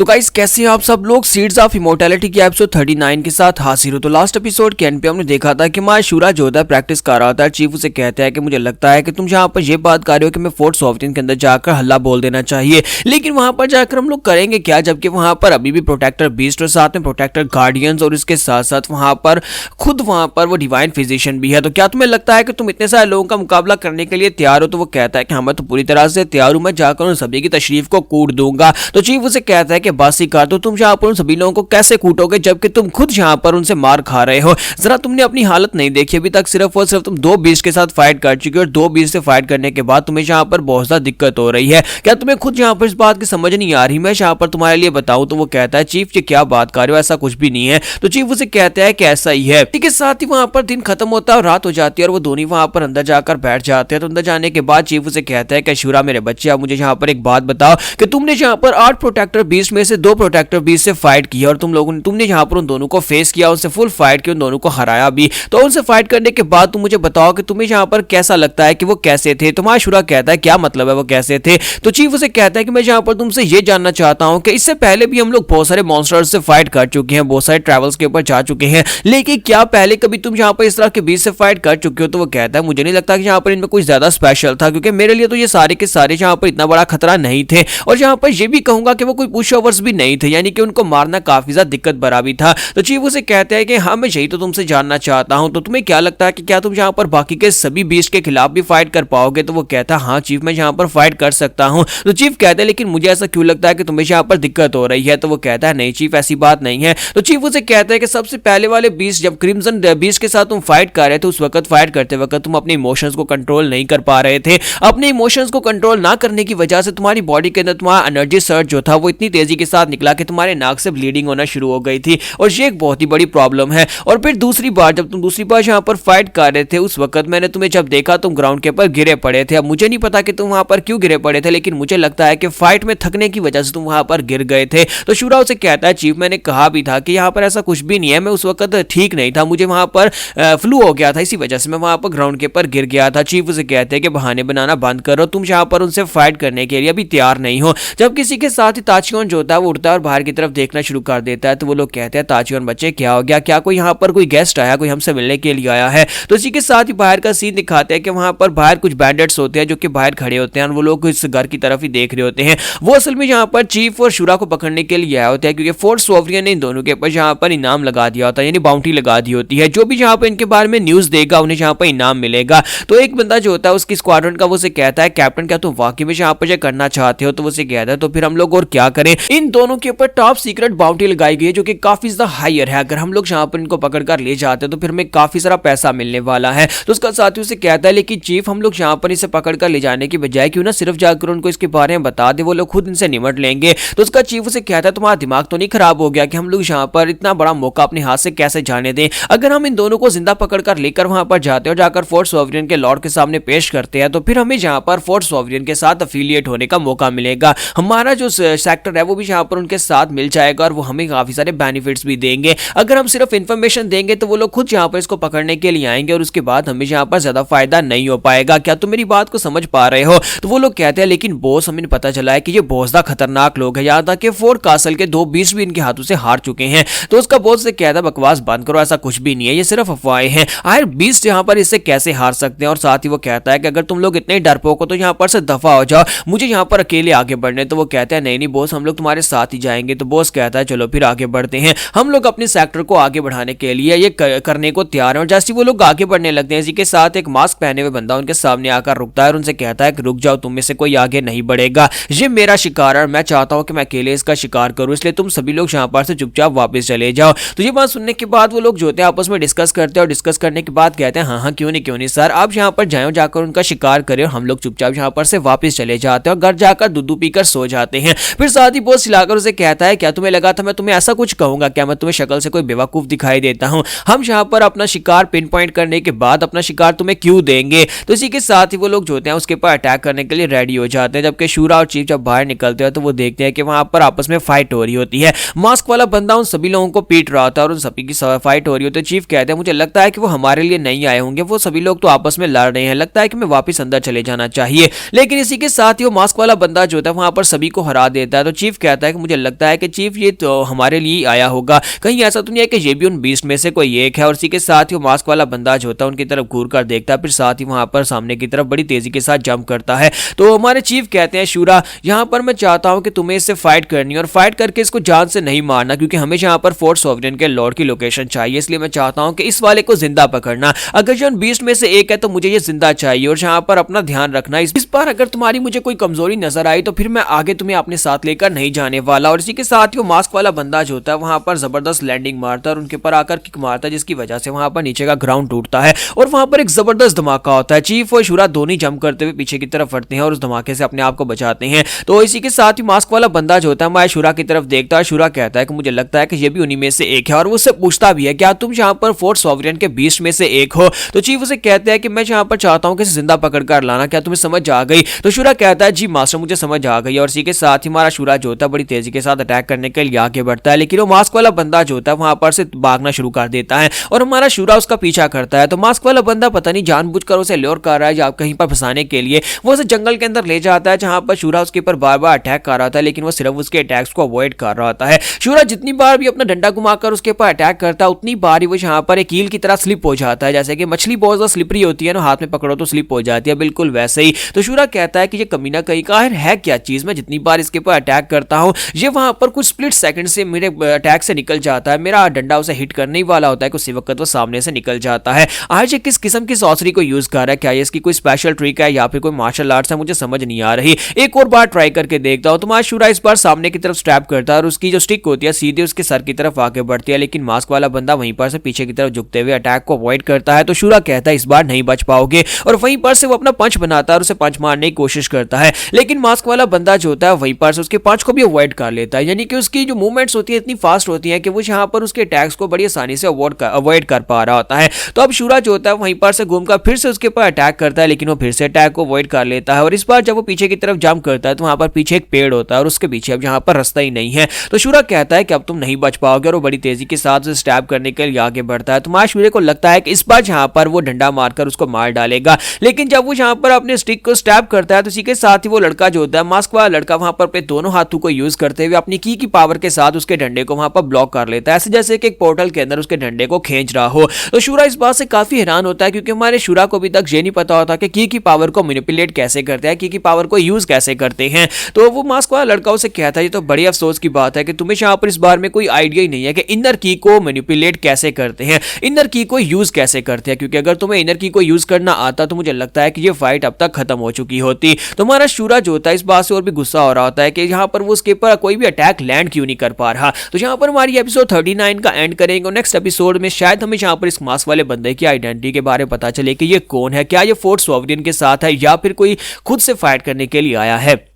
तो गाइस कैसे हैं आप सब लोग। सीड्स ऑफ इमोर्टैलिटी के एपिसोड 39 के साथ हाजिर हो। तो लास्ट एपिसोड के एंड पे हमने देखा था कि माशूरा जो होता है प्रैक्टिस कर रहा था। चीफ उसे कहता है कि मुझे लगता है कि तुम जहां पर ये बात कर रहे हो कि मैं फोर्ट सॉफ्टवेयर के अंदर जाकर हल्ला बोल देना चाहिए, लेकिन वहां पर जाकर हम लोग करेंगे क्या, जबकि वहां पर अभी भी प्रोटेक्टर बीस्ट और साथ में प्रोटेक्टर गार्डियंस और इसके साथ साथ वहां पर वो डिवाइन फिजिशियन भी है। तो क्या तुम्हें लगता है कि तुम इतने सारे लोगों का मुकाबला करने के लिए तैयार हो? तो वो कहता है कि हाँ मैं तो पूरी तरह से तैयार हूं, मैं जाकर उन सभी की तशरीफ को कूट दूंगा। तो चीफ उसे कहता है कि बासी कार, तो तुम यहाँ पर उन सभी लोगों को कैसे कूटोगे जबकि तुम खुद यहाँ पर उनसे मार खा रहे हो? जरा तुमने अपनी हालत नहीं देखी अभी तक, सिर्फ और सिर्फ तुम 2 बीस्ट के साथ फाइट कर चुके हो और 2 बीस्ट से फाइट करने के बाद तुम्हें यहाँ पर बहुत ज्यादा दिक्कत हो रही है। क्या तुम्हें खुद यहाँ पर इस बात की समझ नहीं आ रही? मैं यहाँ पर तुम्हारे लिए बताऊं तो वो कहता है चीफ ये क्या बात कर रहे हो, ऐसा कुछ भी नहीं है। तो चीफ उसे कहता है कि ऐसा ही है। ठीक है, साथ ही वहां पर दिन खत्म होता है और रात हो जाती है और वो दोनों वहां पर अंदर जाकर बैठ जाते हैं। तो अंदर जाने के बाद चीफ उसे कहता है कि शूरा मेरे बच्चे, आप मुझे यहाँ पर एक बात बताओ कि तुमने यहाँ पर 8 प्रोटेक्टर बीस्ट में से 2 प्रोटेक्टर बीस्ट से फाइट किया और तुमने यहाँ पर उन दोनों को फेस किया, उनसे फुल फाइट की, उन दोनों को हराया भी। तो उनसे फाइट करने के बाद तुम मुझे बताओ कि तुम्हें यहाँ पर कैसा लगता है कि वो कैसे थे? तुम्हारा शूरा कहता है क्या मतलब है वो कैसे थे? तो चीफ उसे कहता है कि मैं यहाँ पर तुमसे ये जानना चाहता हूँ कि इससे पहले भी हम लोग बहुत सारे मॉन्स्टर्स से फाइट कर चुके हैं, बहुत सारे ट्रैवल्स के ऊपर जा चुके हैं, लेकिन क्या पहले कभी तुम यहाँ पर इस तरह के बीच से फाइट कर चुके हो? तो वो कहता है मुझे नहीं लगता कि यहाँ पर इनमें कुछ ज्यादा स्पेशल था, क्योंकि मेरे लिए तो ये सारे के सारे यहाँ पर इतना बड़ा खतरा नहीं थे और यहाँ पर ये भी कहूंगा कि वो कोई पुश ओवर्स भी नहीं थे, यानी कि उनको मारना काफी ज्यादा दिक्कत भरा भी था। तो चीफ उसे कहते हैं कि हाँ मैं यही तो तुमसे जानना चाहता हूँ, तो तुम्हें क्या लगता है कि क्या तुम यहाँ पर बाकी के सभी बीस्ट के खिलाफ भी फाइट कर पाओगे? तो वो कहता है हाँ चीफ मैं यहाँ पर फाइट कर सकता हूँ। तो चीफ कहते हैं लेकिन मुझे ऐसा क्यों लगता है कि तुम्हें यहाँ पर दिक्कत हो रही है? तो वो कहता है नहीं चीफ ऐसी बात नहीं है। तो चीफ उसे कहता है कि सबसे पहले वाले बीस्ट, जब क्रिम्सन बीस्ट के साथ तुम फाइट कर रहे थे, उस वक्त फाइट करते वक्त तुम अपने इमोशंस को कंट्रोल नहीं कर पा रहे थे। अपने इमोशंस को कंट्रोल ना करने की वजह से तुम्हारी बॉडी के अंदर तुम्हारा एनर्जी सर्ज जो था वो इतनी तेजी के साथ निकला कि तुम्हारे नाक से ब्लीडिंग होना शुरू हो गई थी और ये एक बहुत ही बड़ी प्रॉब्लम है। और फिर दूसरी बार जब तुम दूसरी बार यहाँ पर फाइट कर रहे थे, उस वक्त मैंने तुम्हें जब देखा तुम ग्राउंड के ऊपर गिरे पड़े थे। अब मुझे नहीं पता कि तुम वहां पर क्यों गिरे पड़े थे, लेकिन मुझे लगता है कि फाइट में थकने की वजह से तुम वहां पर गिर गए थे। तो शूरा उसे कहता है चीफ मैंने कहा भी था कि यहाँ पर ऐसा कुछ भी नहीं है, मैं उस वक्त ठीक नहीं था, मुझे वहां पर फ्लू हो गया था, इसी वजह से मैं वहां पर ग्राउंड के ऊपर गिर गया था। चीफ उसे कहते हैं कि बहाने बनाना बंद करो, तुम यहाँ पर उनसे फाइट करने के लिए अभी तैयार नहीं हो। जब किसी के साथ ही ताचियोन जो होता है वो उठता है और बाहर की तरफ देखना शुरू कर देता है। तो वो लोग कहते हैं ताचियोन बच्चे क्या हो गया, क्या कोई यहाँ पर कोई गेस्ट आया, कोई हमसे मिलने के लिए आया है? तो इसी के साथ ही बाहर का सीन दिखाते हैं कि वहां पर बाहर कुछ बैंडेट्स होते हैं जो कि बाहर खड़े होते हैं और वो लोग इस घर की तरफ ही देख रहे होते हैं। वो असल में यहाँ पर चीफ और शूरा को पकड़ने के लिए आया होता है, क्योंकि फोर्ट सॉवरियन ने इन दोनों के ऊपर यहाँ पर इनाम लगा दिया होता है, यानी बाउंटी लगा दी होती है। जो भी यहाँ पर इनके बारे में न्यूज देगा उन्हें यहाँ पर इनाम मिलेगा। तो एक बंदा जो होता है उसकी स्क्वाड्रन का, वो से कहता है कैप्टन क्या तुम वाकई में यहाँ पर करना चाहते हो? तो वो से कहता है तो फिर हम लोग और क्या करें, इन दोनों के ऊपर टॉप सीक्रेट बाउंटी लगाई गई है जो कि काफी ज्यादा हायर है। अगर हम लोग यहाँ पर इनको पकड़कर ले जाते हैं तो फिर हमें काफी सारा पैसा मिलने वाला है। तो उसका साथी उसे कहता है लेकिन चीफ हम लोग यहाँ पर इसे पकड़कर ले जाने की बजाय क्यों ना सिर्फ जाकर उनको इसके बारे में बता दे, वो लोग खुद इनसे निमट लेंगे। तो उसका चीफ उसे कहता है तुम्हारा दिमाग तो नहीं खराब हो गया कि हम लोग यहाँ पर इतना बड़ा मौका अपने हाथ से कैसे जाने दें? अगर हम इन दोनों को जिंदा पकड़कर लेकर वहां पर जाते हैं और जाकर फोर्ट सॉवरियन के लॉर्ड के सामने पेश करते हैं तो फिर हमें यहाँ पर फोर्ट सॉवरियन के साथ अफिलिएट होने का मौका मिलेगा, हमारा जो सेक्टर है वो भी यहाँ पर उनके साथ मिल जाएगा और वो हमें काफी सारे बेनिफिट्स भी देंगे। अगर हम सिर्फ इन्फॉर्मेशन देंगे तो वो लोग खुद यहाँ पर इसको पकड़ने के लिए आएंगे और उसके बाद हमें यहाँ पर ज्यादा फायदा नहीं हो पाएगा। क्या तुम मेरी बात को समझ पा रहे हो? तो वो लोग कहते हैं लेकिन बॉस हमें पता चला है कि ये बहुत ज्यादा खतरनाक लोग हैं, यहाँ तक कि फोर्ट कासल के 2 बीस्ट भी इनके हाथों से हार चुके हैं। तो उसका बॉस से कहता है बकवास बंद करो, ऐसा कुछ भी नहीं है, ये सिर्फ अफवाहें हैं, आखिर बीस्ट यहाँ पर इससे कैसे हार सकते हैं? और साथ ही वो कहता है कि अगर तुम लोग इतने डरपोक हो तो यहाँ पर से दफा हो जाओ, मुझे यहाँ पर अकेले आगे बढ़ने। तो वो कहते हैं नहीं नहीं बॉस हम लोग तुम्हारे साथ ही जाएंगे। तो बॉस कहता है चलो फिर आगे बढ़ते हैं, हम लोग अपने सेक्टर को आगे बढ़ाने के लिए ये करने को तैयार हैं। और जैसे वो लोग आगे बढ़ने लगते हैं इसी के साथ एक मास्क पहने हुए बंदा उनके सामने आकर रुकता है और उनसे कहता है कि रुक जाओ, तुम में से कोई आगे नहीं बढ़ेगा, ये मेरा शिकार है, मैं चाहता हूं कि मैं अकेले इसका शिकार करूं, इसलिए तुम सभी लोग यहाँ पर से चुपचाप वापस चले जाओ। तो ये बात सुनने के बाद वो लोग जो होते हैं आपस में डिस्कस करते हैं और डिस्कस करने के बाद कहते हैं हाँ हाँ क्यों नहीं सर, आप यहाँ पर जाओ, जाकर उनका शिकार करें। और हम लोग चुपचाप यहाँ पर से वापस चले जाते हैं और घर जाकर दूध पीकर सो जाते हैं। फिर साथ ही बॉस हिलाकर उसे कहता है क्या तुम्हें लगा था मैं तुम्हें ऐसा कुछ कहूंगा? क्या मैं तुम्हें शक्ल से कोई बेवकूफ दिखाई देता हूं? हम यहाँ पर अपना शिकार पिन पॉइंट करने के बाद अपना शिकार तुम्हें क्यों देंगे? तो इसी के साथ ही वो लोग जो होते हैं उसके ऊपर अटैक करने के लिए रेडी हो जाते हैं। जबकि शूरा और चीफ जब बाहर निकलते हैं तो वो देखते हैं कि वहां पर आपस में फाइट हो रही होती है। मास्क वाला बंदा उन सभी लोगों को पीट रहा था और उन सभी की फाइट हो रही होती है। चीफ कहते हैं मुझे लगता है कि वो हमारे लिए नहीं आए होंगे, वो सभी लोग तो आपस में लड़ रहे हैं, लगता है कि मैं वापस अंदर चले जाना चाहिए। लेकिन इसी के साथ ही वो मास्क वाला बंदा जो होता है वहां पर सभी को हरा देता है। तो चीफ कहता है कि मुझे लगता है कि चीफ ये तो हमारे लिए आया होगा, कहीं ऐसा तो नहीं है कि ये भी उन 20 में से कोई एक है। और इसी के साथ ही वो मास्क वाला बंदा जो होता है उनकी तरफ घूर कर देखता है, फिर साथ ही वहां पर सामने की तरफ बड़ी तेजी के साथ जंप करता है। तो हमारे चीफ कहते हैं शूरा यहाँ पर मैं चाहता हूं कि तुम्हें इससे फाइट करनी है और फाइट करके इसको जान से नहीं मारना, क्योंकि हमें यहाँ पर फोर्ट सॉवरेन के लॉर्ड की लोकेशन चाहिए, इसलिए मैं चाहता हूं कि इस वाले को जिंदा पकड़ना। अगर जो 20 में से एक है तो मुझे ये जिंदा चाहिए और यहाँ पर अपना ध्यान रखना। इस बार अगर तुम्हारी मुझे कोई कमजोरी नजर आई तो फिर मैं आगे तुम्हें अपने साथ लेकर नहीं जाने वाला। और इसी के साथ ही वो मास्क वाला बंदा जो होता है वहां पर जबरदस्त लैंडिंग मारता है और उनके ऊपर आकर किक मारता है, जिसकी वजह से वहां पर नीचे का ग्राउंड टूटता है और वहां पर एक जबरदस्त धमाका होता है। चीफ और शूरा दोनों जंप करते हुए पीछे की तरफ बढ़ते हैं और उस धमाके से अपने आप को बचाते हैं। तो इसी के साथ ही मास्क वाला बंदा जो होता है मैं शूरा की तरफ देखता है। शूरा कहता है कि मुझे लगता है कि ये भी उन्हीं में से एक है और वो उससे पूछता भी है क्या तुम यहाँ पर फोर्ट सॉवरेन के 20 में से एक हो। तो चीफ उसे कहते हैं कि मैं यहाँ पर चाहता हूँ कि जिंदा पकड़ कर लाना, क्या तुम्हें समझ आ गई। तो शूरा कहता है जी मास्टर मुझे समझ आ गई। और इसी के साथ ही हमारा शूरा जो होता है बड़ी तेजी के साथ अटैक करने के लिए आगे बढ़ता है, लेकिन वो मास्क वाला बंदा जो होता है वहां पर से भागना शुरू कर देता है और हमारा शूरा उसका पीछा करता है। तो मास्क वाला बंदा पता नहीं जानबूझकर उसे ल्योर कर रहा है या कहीं पर फंसाने के लिए, वो उसे जंगल के अंदर ले जाता है जहां पर शूरा उसके ऊपर बार बार अटैक कर रहा था, लेकिन वो सिर्फ उसके अटैक्स को अवॉइड कर रहा होता है। शूरा जितनी बार भी अपना डंडा घुमाकर उसके ऊपर अटैक करता है उतनी बार ही वो यहाँ पर एक कील की तरह स्लिप हो जाता है, जैसे कि मछली बहुत ज्यादा स्लिपरी होती है ना, हाथ में पकड़ो तो स्लिप हो जाती है, बिल्कुल वैसे ही। तो शूरा कहता है कि ये कमीना कहीं का है क्या चीज, मैं जितनी बार इसके ऊपर अटैक करता हूँ ये वहां पर कुछ स्प्लिट सेकंड से मेरे अटैक से निकल जाता है, मेरा डंडा उसे हिट करने ही वाला होता है, उसी वक्त वो सामने से निकल जाता है। आज ये किस किस्म की सॉर्सरी को यूज कर रहा है, क्या ये इसकी कोई स्पेशल ट्रिक है या फिर कोई मार्शल आर्ट्स है, मुझे समझ नहीं आ रही। एक और बार ट्राई करके देखता हूँ। तो मास्क शूरा इस बार सामने की तरफ स्ट्रैप करता है और उसकी जो स्टिक होती है सीधे उसके सर की तरफ आगे बढ़ती है, लेकिन मास्क वाला बंदा वहीं पर से पीछे की तरफ झुकते हुए अटैक को अवॉइड करता है। तो शूरा कहता है इस बार नहीं बच पाओगे और वहीं पर से वो अपना पंच बनाता है और उसे पंच मारने की कोशिश करता है, लेकिन मास्क वाला बंदा जो होता है वहीं पर से उसके पंच को भी अवॉइड कर लेता है, यानी कि उसकी जो मूवमेंट्स होती है इतनी फास्ट होती है कि वो यहाँ पर उसके अटैक्स को बड़ी आसानी से अवॉइड कर पा रहा होता है। तो अब शूरा जो होता है वहीं पर से घूमकर फिर से उसके ऊपर अटैक करता है, लेकिन वो फिर से अटैक को अवॉइड कर लेता है और इस बार जब वो पीछे की तरफ जंप करता है तो वहां पर पीछे एक पेड़ होता है और उसके पीछे अब यहाँ पर रास्ता ही नहीं है। तो शूरा कहता है कि अब तुम नहीं बच पाओगे और वो बड़ी तेजी के साथ उसे स्टैब करने के लिए आगे बढ़ता है। तो मास्क शूरे को लगता है कि इस बार यहाँ पर वो डंडा मारकर उसको मार डालेगा, लेकिन जब वो यहाँ पर अपने स्टिक को स्टैब करता है तो इसी के साथ ही वो लड़का जो होता है मास्क वाला लड़का वहां पर अपने दोनों हाथों को यूज करते हुए अपनी की पावर के साथ उसके डंडे को वहां पर ब्लॉक कर लेता है, ऐसे जैसे कि एक पोर्टल के अंदर उसके डंडे को खींच रहा हो। तो शूरा इस बात से काफी हैरान होता है क्योंकि हमारे शूरा को अभी तक ये नहीं पता होता कि की पावर को मैनिपुलेट कैसे करते हैं, की पावर को यूज कैसे करते हैं। तो वो मास्क वाला लड़का उसे कहता है ये तो बड़ी अफसोस की बात है कि तुम्हें यहाँ पर इस बार में कोई आइडिया ही नहीं है कि इनर की को मैनिपुलेट कैसे करते हैं, इनर की को यूज कैसे करते हैं, क्योंकि अगर तुम्हें इनर की को यूज करना आता तो मुझे लगता है कि ये फाइट अब तक खत्म हो चुकी होती। तो हमारा शूरा जो होता है इस बात से और भी गुस्सा हो रहा होता है कि यहाँ पर वो उसके ऊपर कोई भी अटैक लैंड क्यों नहीं कर पा रहा। तो यहाँ पर हमारी एपिसोड 39 का एंड करेंगे और नेक्स्ट एपिसोड में शायद हमें यहाँ पर इस मास्क वाले बंदे की आइडेंटिटी के बारे में पता चले कि ये कौन है, क्या ये फोर्ट सॉवरेन के साथ है या फिर कोई खुद से फाइट करने के लिए आया है।